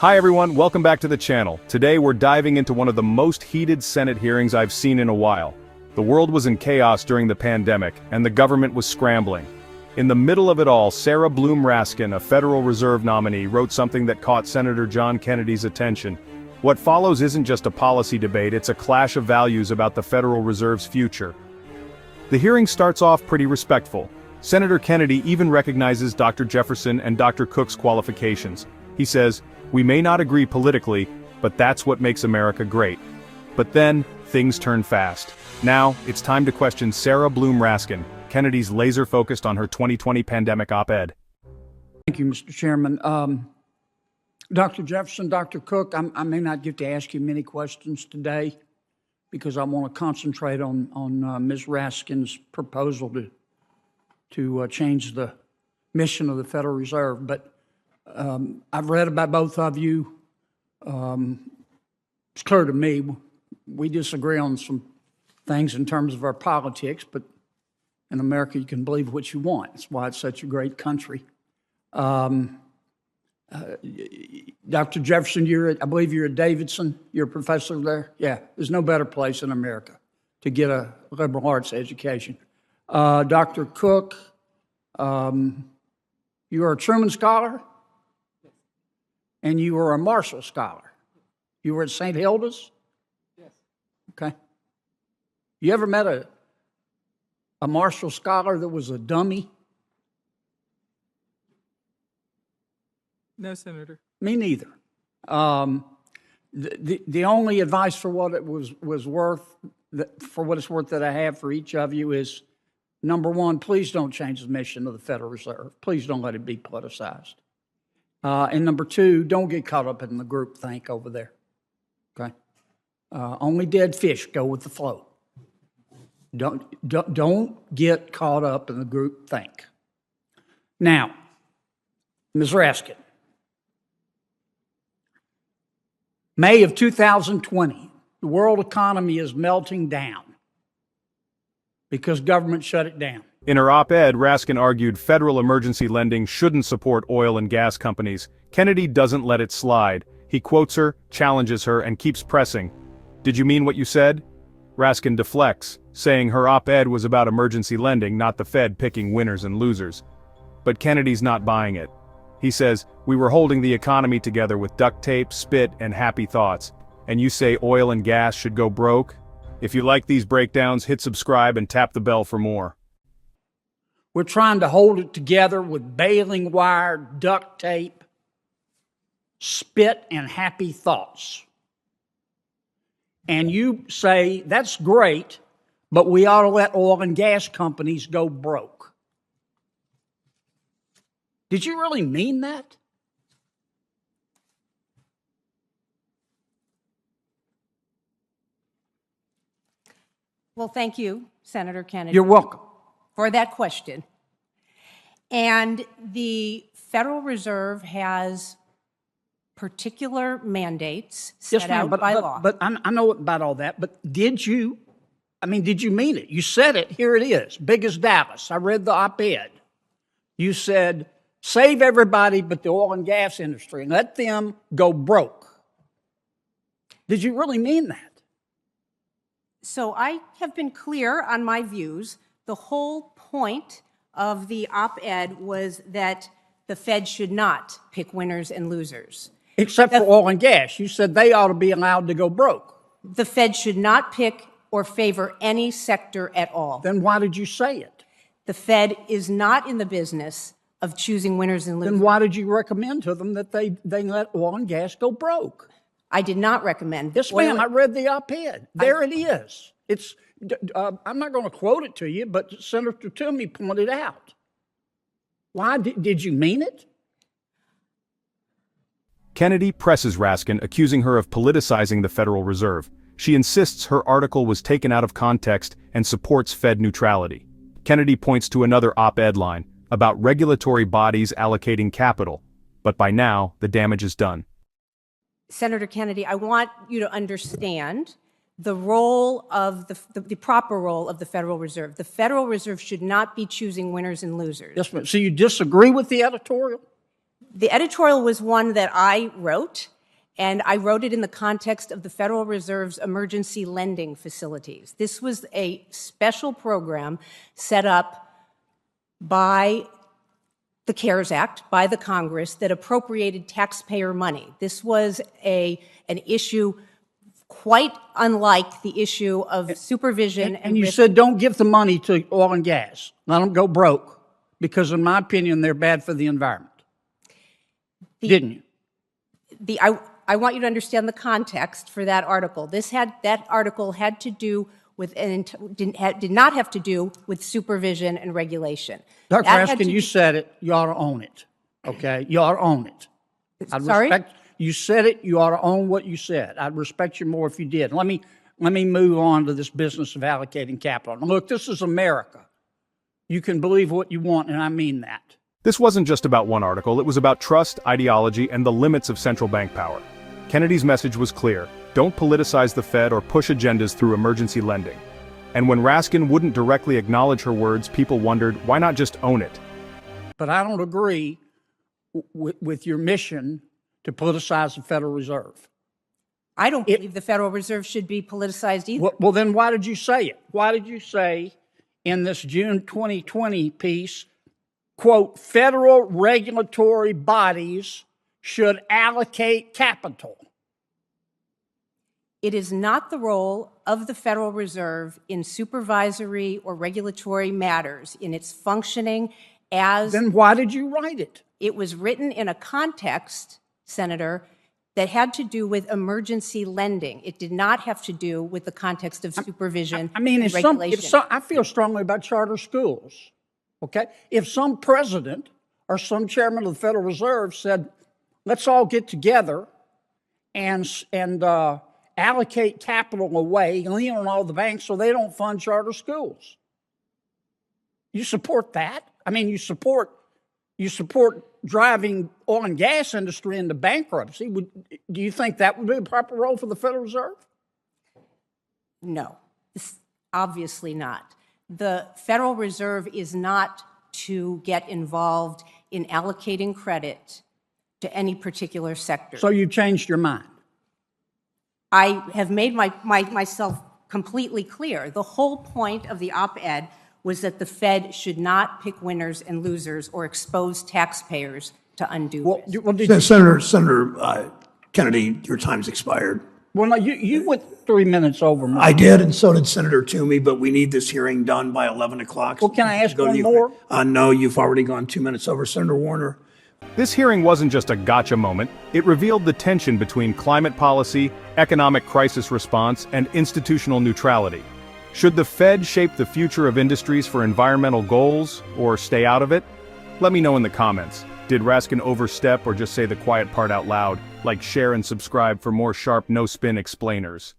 Hi everyone, welcome back to the channel. Today we're diving into one of the most heated Senate hearings I've seen in a while. The world was in chaos during the pandemic, and the government was scrambling. In the middle of it all, Sarah Bloom Raskin, a Federal Reserve nominee, wrote something that caught Senator John Kennedy's attention. What follows isn't just a policy debate, it's a clash of values about the Federal Reserve's future. The hearing starts off pretty respectful. Senator Kennedy even recognizes Dr. Jefferson and Dr. Cook's qualifications. He says, "We may not agree politically, but that's what makes America great." But then, things turn fast. Now, it's time to question Sarah Bloom Raskin, Kennedy's laser-focused on her 2020 pandemic op-ed. Thank you, Mr. Chairman. Dr. Jefferson, Dr. Cook, I may not get to ask you many questions today because I want to concentrate on Ms. Raskin's proposal to change the mission of the Federal Reserve. But I've read about both of you. It's clear to me we disagree on some things in terms of our politics, but in America you can believe what you want. That's why it's such a great country. Dr. Jefferson, I believe you're at Davidson. You're a professor there. Yeah, there's no better place in America to get a liberal arts education. Dr. Cook, you are a Truman Scholar, and you were a Marshall Scholar. You were at St. Hilda's? Yes. Okay. You ever met a Marshall Scholar that was a dummy? No, Senator. Me neither. The only advice for what it was worth, for what it's worth that I have for each of you is, number one, please don't change the mission of the Federal Reserve. Please don't let it be politicized. And number two, don't get caught up in the group think over there. Okay? Only dead fish go with the flow. Don't get caught up in the group think. Now, Ms. Raskin, May of 2020, the world economy is melting down because government shut it down. In her op-ed, Raskin argued federal emergency lending shouldn't support oil and gas companies. Kennedy doesn't let it slide. He quotes her, challenges her, and keeps pressing. "Did you mean what you said?" Raskin deflects, saying her op-ed was about emergency lending, not the Fed picking winners and losers. But Kennedy's not buying it. He says, "We were holding the economy together with duct tape, spit, and happy thoughts. And you say oil and gas should go broke?" If you like these breakdowns, hit subscribe and tap the bell for more. We're trying to hold it together with baling wire, duct tape, spit, and happy thoughts. And you say, that's great, but we ought to let oil and gas companies go broke. Did you really mean that? Well, thank you, Senator Kennedy. You're welcome. For that question. And the Federal Reserve has particular mandates set out by law. But I know about all that, but did you mean it? You said it, here it is, big as Dallas. I read the op-ed. You said, save everybody but the oil and gas industry and let them go broke. Did you really mean that? So I have been clear on my views. The whole point of the op-ed was that the Fed should not pick winners and losers. Except for oil and gas. You said they ought to be allowed to go broke. The Fed should not pick or favor any sector at all. Then why did you say it? The Fed is not in the business of choosing winners and losers. Then why did you recommend to them that they let oil and gas go broke? I did not recommend. Yes, ma'am, I read the op-ed. There it is. I'm not going to quote it to you, but Senator Toomey pointed out. Why did you mean it? Kennedy presses Raskin, accusing her of politicizing the Federal Reserve. She insists her article was taken out of context and supports Fed neutrality. Kennedy points to another op-ed line about regulatory bodies allocating capital, but by now, the damage is done. Senator Kennedy, I want you to understand the role of the proper role of the Federal Reserve. The Federal Reserve should not be choosing winners and losers. Yes, ma'am. So you disagree with the editorial? The editorial was one that I wrote, And I wrote it in the context of the Federal Reserve's emergency lending facilities. This was a special program set up by the CARES Act, by the Congress, that appropriated taxpayer money. This was an issue quite unlike the issue of supervision And you said don't give the money to oil and gas. Let them go broke, because in my opinion, they're bad for the environment. Didn't you? I want you to understand the context for that article. That article had to do with did not have to do with supervision and regulation. Dr. Raskin, you said it. You ought to own it. Okay, you ought to own it. Sorry? You said it. You ought to own what you said. I'd respect you more if you did. Let me move on to this business of allocating capital. Now, look, this is America. You can believe what you want, and I mean that. This wasn't just about one article, it was about trust, ideology, and the limits of central bank power. Kennedy's message was clear: don't politicize the Fed or push agendas through emergency lending. And when Raskin wouldn't directly acknowledge her words, people wondered, why not just own it? But I don't agree with your mission to politicize the Federal Reserve. I don't believe the Federal Reserve should be politicized either. Well, then why did you say it? Why did you say in this June 2020 piece, quote, federal regulatory bodies should allocate capital? It is not the role of the Federal Reserve in supervisory or regulatory matters in its functioning as... Then why did you write it? It was written in a context, Senator, that had to do with emergency lending. It did not have to do with the context of supervision and regulation. I feel strongly about charter schools, okay? If some president or some chairman of the Federal Reserve said, let's all get together and allocate capital away, lean on all the banks so they don't fund charter schools. You support that? I mean, you support driving oil and gas industry into bankruptcy. Do you think that would be the proper role for the Federal Reserve? No, obviously not. The Federal Reserve is not to get involved in allocating credit to any particular sector. So you changed your mind? I have made myself completely clear. The whole point of the op-ed was that the Fed should not pick winners and losers or expose taxpayers to undue risk. Senator Kennedy, your time's expired. Well, no, you went 3 minutes over. I did, and so did Senator Toomey, but we need this hearing done by 11 o'clock. Well, can I ask one more? No, you've already gone 2 minutes over. Senator Warner. This hearing wasn't just a gotcha moment, it revealed the tension between climate policy, economic crisis response, and institutional neutrality. Should the Fed shape the future of industries for environmental goals, or stay out of it? Let me know in the comments. Did Raskin overstep or just say the quiet part out loud? Like, share and subscribe for more sharp, no-spin explainers.